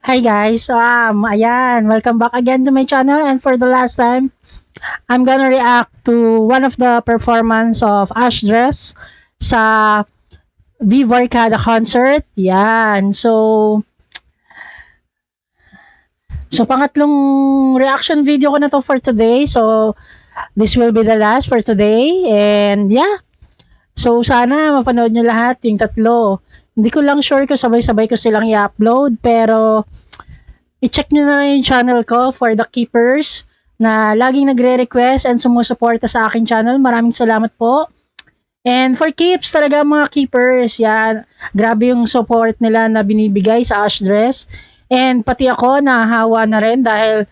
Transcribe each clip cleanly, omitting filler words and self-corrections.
Hi guys, ayan, welcome back again to my channel, and for the last time, I'm gonna react to one of the performance of Ash Dress sa Viva Arcada concert. Yan, so pangatlong reaction video ko na to for today. So this will be the last for today, and yeah, so sana mapanood nyo lahat yung tatlo. Hindi ko lang sure kung sabay-sabay ko silang i-upload, pero i-check nyo na lang yung channel ko for the keepers na laging nagre-request and sumusuporta sa akin channel. Maraming salamat po. And for keeps, talaga mga keepers, yan, grabe yung support nila na binibigay sa Ash Dress. And pati ako, nahahawa na rin dahil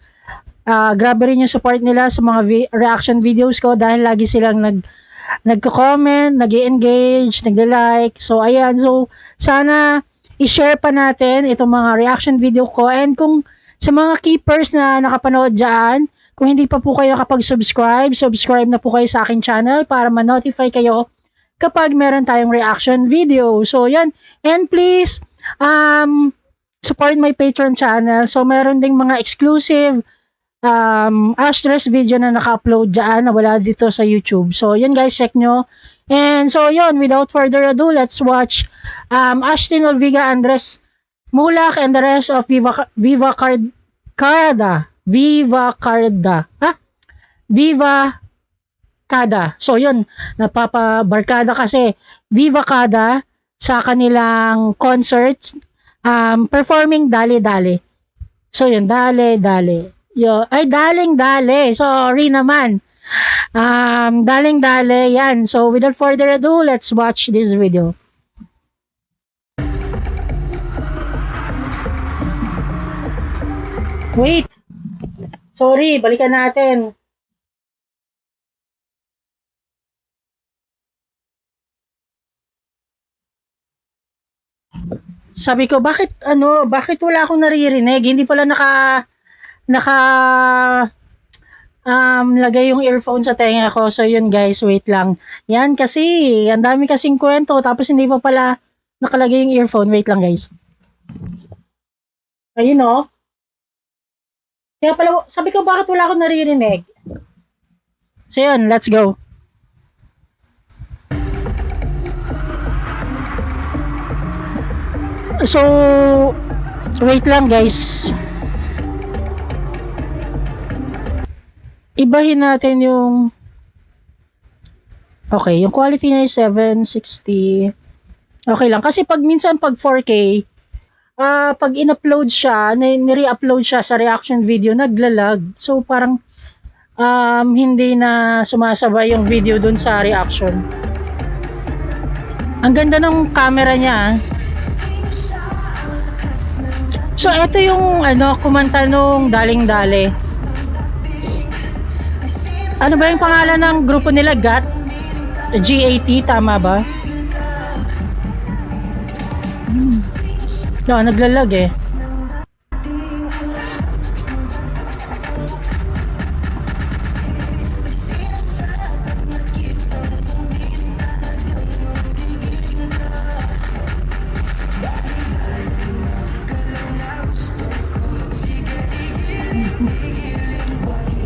grabe rin yung support nila sa mga reaction videos ko dahil lagi silang nagko-comment, nag-engage, nagla-like. So, ayan. So, sana i-share pa natin itong mga reaction video ko. And kung sa mga keepers na nakapanood dyan, kung hindi pa po kayo nakapag-subscribe, subscribe na po kayo sa akin channel para ma-notify kayo kapag meron tayong reaction video. So, yan. And please, support my Patreon channel. So, meron ding mga exclusive Ash Dress video na naka-upload dyan na wala dito sa YouTube. So, yun guys, check nyo. And so, yun, without further ado, let's watch Ashtin Olviga, Andres Mulak, and the rest of Viva Carda. Viva Carda. Ha? Viva Kada. So, yun, napapabarkada kasi Viva Kada sa kanilang concerts, performing Dali Dali. So, yun, Dali Dali. Ay, Daling Dali. Sorry naman. Daling Dali. Yan. So, without further ado, let's watch this video. Wait. Sorry, balikan natin. Sabi ko, bakit wala akong naririnig? Hindi pala naka lagay yung earphone sa tenga ko. So yun guys, wait lang. Yan kasi, ang dami kasing kwento tapos hindi pa pala nakalagay yung earphone. Wait lang guys. Ayun oh. Kaya pala, sabi ko bakit wala akong naririnig? So yun, let's go. So, wait lang guys. Ibahin natin yung okay, yung quality niya is 760. Okay lang. Kasi pag minsan pag 4K, pag in-upload siya, ni-re-upload siya sa reaction video, naglalag. So parang hindi na sumasabay yung video dun sa reaction. Ang ganda ng camera niya. So ito yung kumanta nung Daling Dali. Ano ba yung pangalan ng grupo nila? GAT, tama ba? No, naglalag eh.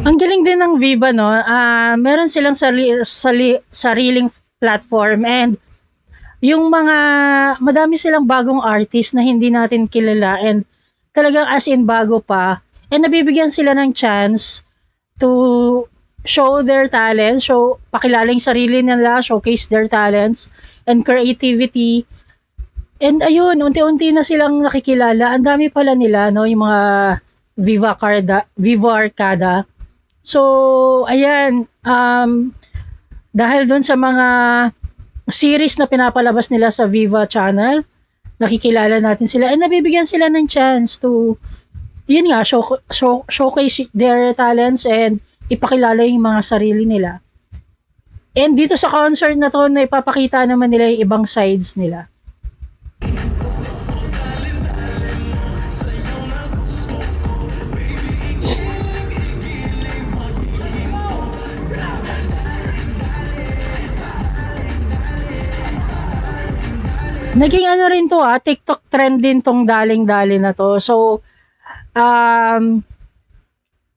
Ang galing din ng Viva, no? Meron silang sariling platform, and yung madami silang bagong artist na hindi natin kilala, and talagang as in bago pa, and nabibigyan sila ng chance to show their talent, pakilala yung sarili nila, showcase their talents and creativity. And ayun, unti-unti na silang nakikilala. Ang dami pala nila, no, yung mga Viva Arcada. So, ayan, dahil doon sa mga series na pinapalabas nila sa Viva channel, nakikilala natin sila and nabibigyan sila ng chance to, yun nga, showcase their talents and ipakilala yung mga sarili nila. And dito sa concert na to, na ipapakita naman nila yung ibang sides nila. Naging ano rin to TikTok trend din tong daling-dali na to. So,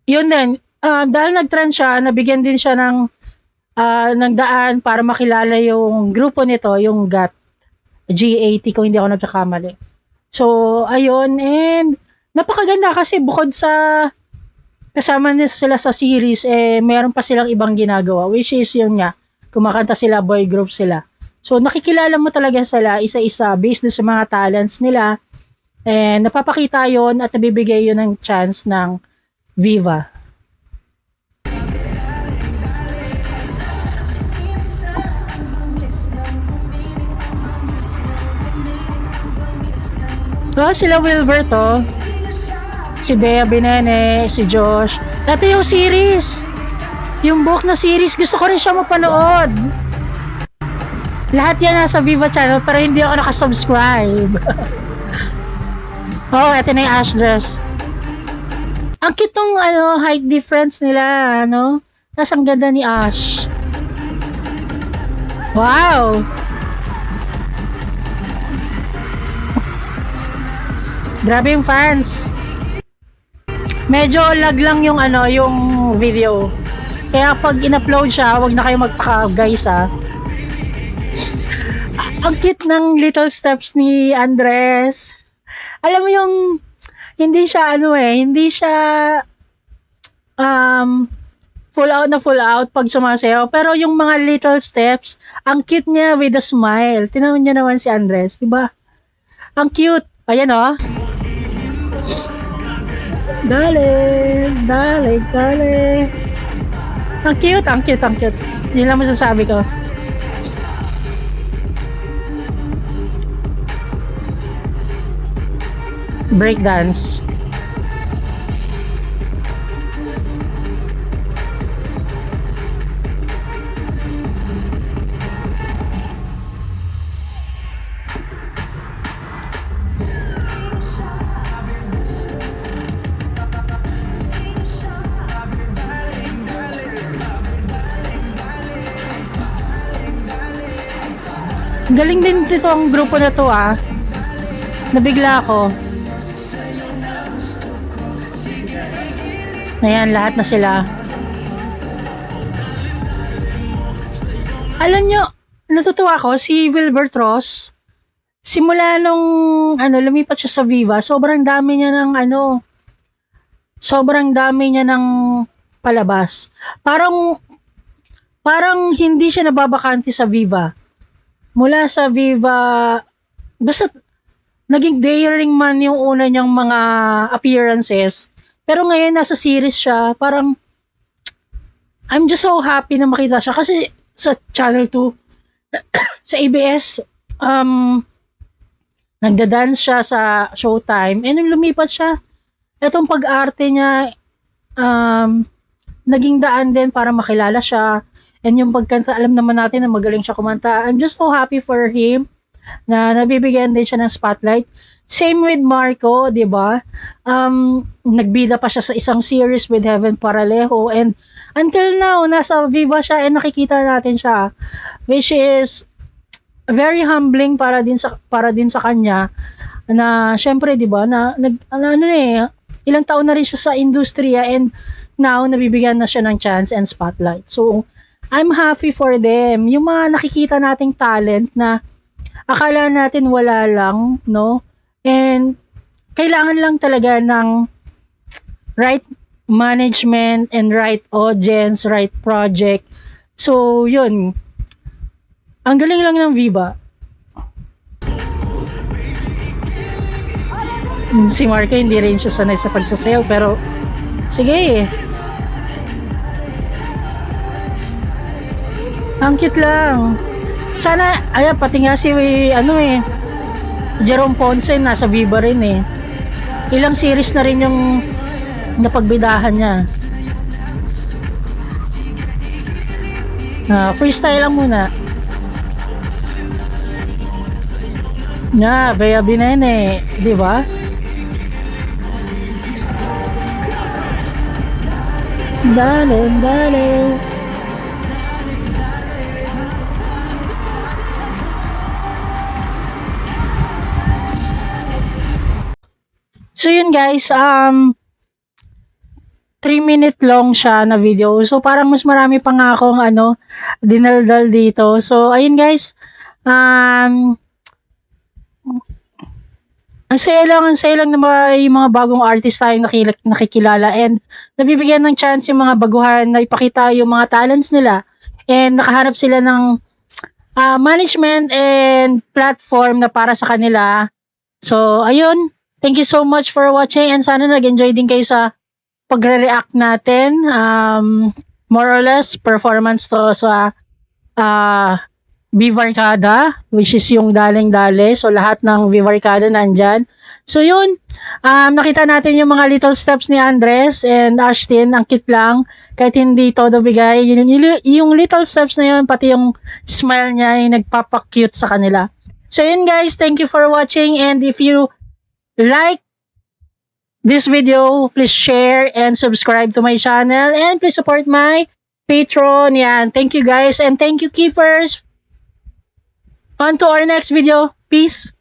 yun din. Dahil nag-trend siya, nabigyan din siya ng daan para makilala yung grupo nito, yung GAT. G80 kung hindi ako nagkakamali. So, ayun. And, napakaganda kasi bukod sa kasama nila sila sa series, meron pa silang ibang ginagawa. Which is yun nga, kumakanta sila, boy group sila. So, nakikilala mo talaga sila isa-isa based sa mga talents nila. And, napapakita yon at nabibigay yun ng chance ng Viva. Oh, sila Wilbert, si Bea Binene, si Josh. Ito yung series. Yung book na series, gusto ko rin siya mapanood. Lahat yan nasa Viva channel pero hindi ako nakasubscribe. Oh, ito na yung Ash dress. Ang cute nung height difference nila, Tapos ang ganda ni Ash. Wow! Grabe yung fans. Medyo lag lang yung yung video. Kaya pag in-upload siya, wag na kayo magpaka guys Ang cute ng little steps ni Andres. Alam mo yung hindi siya hindi siya full out pag sumasayaw, pero yung mga little steps, ang cute niya with a smile. Tinawag niya naman si Andres, 'di ba? Ang cute. Ayan Dale. Ang cute. Yun lang masasabi ko. Breakdance. Galing din dito ang grupo na to Nabigla ako. Ayan, lahat na sila. Alam nyo, natutuwa ko, si Wilbert Ross, simula nung lumipat siya sa Viva, sobrang dami niya ng palabas. Parang hindi siya nababakante sa Viva. Mula sa Viva, basta naging daring man yung una niyang mga appearances. Pero ngayon nasa series siya, parang I'm just so happy na makita siya kasi sa Channel 2 sa ABS nagda-dance siya sa Showtime and nung lumipat siya, etong pag-arte niya naging daan din para makilala siya and yung pagkanta, alam naman natin na magaling siya kumanta. I'm just so happy for him na nabibigyan din siya ng spotlight. Same with Marco, 'di ba? Nagbida pa siya sa isang series with Heaven Paralejo and until now nasa Viva siya and nakikita natin siya, which is very humbling para din sa kanya na syempre 'di ba na ilang taon na rin siya sa industriya and now nabibigyan na siya ng chance and spotlight. So I'm happy for them. Yung mga nakikita nating talent na akala natin wala lang, And kailangan lang talaga ng right management and right audience, right project. So, yun. Ang galing lang ng Viva. Si Marco hindi rin siya sanay sa pagsasayaw pero sige. Ang cute lang. Sana, pati nga si Jerome Ponce nasa Viva rin Ilang series na rin yung napagbidahan niya. Freestyle lang muna. Bea Binene, di ba? Dale. So yun guys, 3-minute long siya na video. So parang mas marami pa nga akong dinaldal dito. So ayun guys, ang saya lang na may mga bagong artist tayong nakikilala and nabibigyan ng chance yung mga baguhan na ipakita yung mga talents nila and nakaharap sila ng management and platform na para sa kanila. So, ayun. Thank you so much for watching and sana nag-enjoy din kayo sa pagre-react natin. More or less, performance to sa Vivarcada, which is yung daling-dale. So, lahat ng Vivarcada nandyan. So, yun. Nakita natin yung mga little steps ni Andres and Ashtin. Ang cute lang. Kahit hindi todo bigay. Yung little steps na yun, pati yung smile niya, yung nagpapakute sa kanila. So, yun guys. Thank you for watching. And if you like this video, please share and subscribe to my channel. And please support my Patreon. Yan. Thank you guys. And thank you, keepers. On to our next video. Peace.